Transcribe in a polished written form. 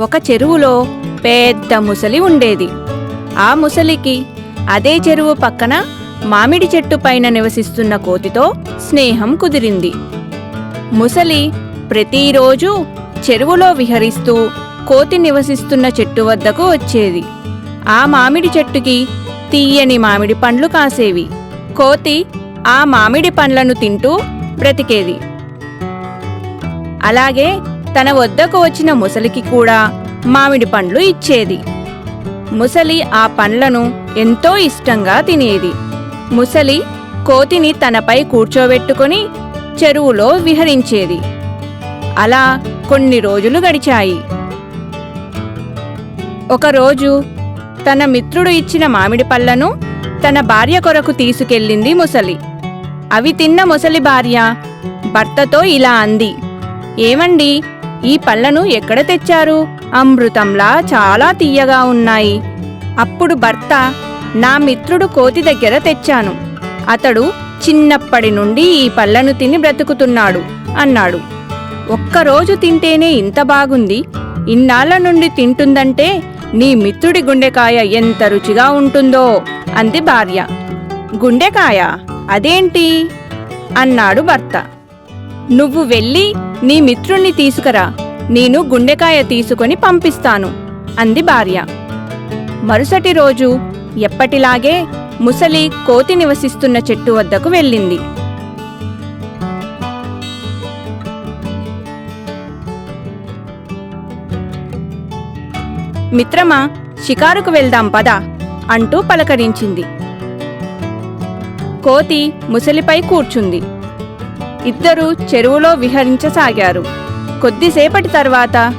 ఒక చెరువులో పెద్ద ముసలి ఉండేది. ఆ ముసలికి అదే చెరువు పక్కన మామిడి చెట్టు పైన నివసిస్తున్న కోతితో స్నేహం కుదిరింది. ముసలి ప్రతిరోజు చెరువులో విహరిస్తూ కోతి నివసిస్తున్న చెట్టు వద్దకు వచ్చేది. ఆ మామిడి చెట్టుకి తీయని మామిడి పండ్లు కాసేవి. కోతి ఆ మామిడి పండ్లను తింటూ బ్రతికేది. అలాగే తన వద్దకు వచ్చిన ముసలికి కూడా మామిడి పండ్లు ఇచ్చేది. ముసలి ఆ పండ్లను ఎంతో ఇష్టంగా తినేది. ముసలి కోతిని తనపై కూర్చోబెట్టుకుని చెరువులో విహరించేది. అలా కొన్ని రోజులు గడిచాయి. ఒకరోజు తన మిత్రుడు ఇచ్చిన మామిడి పళ్ళను తన భార్య కొరకు తీసుకెళ్ళింది ముసలి. అవి తిన్న ముసలి భార్య భర్తతో ఇలా అంది, "ఏమండి, ఈ పళ్ళను ఎక్కడ తెచ్చారు? అమృతంలా చాలా తీయగా ఉన్నాయి." అప్పుడు భర్త, "నా మిత్రుడు కోతి దగ్గర తెచ్చాను. అతడు చిన్నప్పటి నుండి ఈ పళ్ళను తిని బ్రతుకుతున్నాడు" అన్నాడు. "ఒక్కరోజు తింటేనే ఇంత బాగుంది, ఇన్నాళ్ల నుండి తింటుందంటే నీ మిత్రుడి గుండెకాయ ఎంత రుచిగా ఉంటుందో" అంది భార్య. "గుండెకాయ? అదేంటి?" అన్నాడు భర్త. "నువ్వు వెళ్ళి నీ మిత్రుణ్ణి తీసుకురా, నేను గుండెకాయ తీసుకొని పంపిస్తాను" అంది భార్య. మరుసటి రోజు ఎప్పటిలాగే ముసలి కోతి నివసిస్తున్న చెట్టు వద్దకు వెళ్ళింది. "మిత్రమా, షికారుకు వెళ్దాం పద" అంటూ పలకరించింది. కోతి ముసలిపై కూర్చుంది. ఇద్దరూ చెరువులో విహరించసాగారు. కొద్దిసేపటి తర్వాత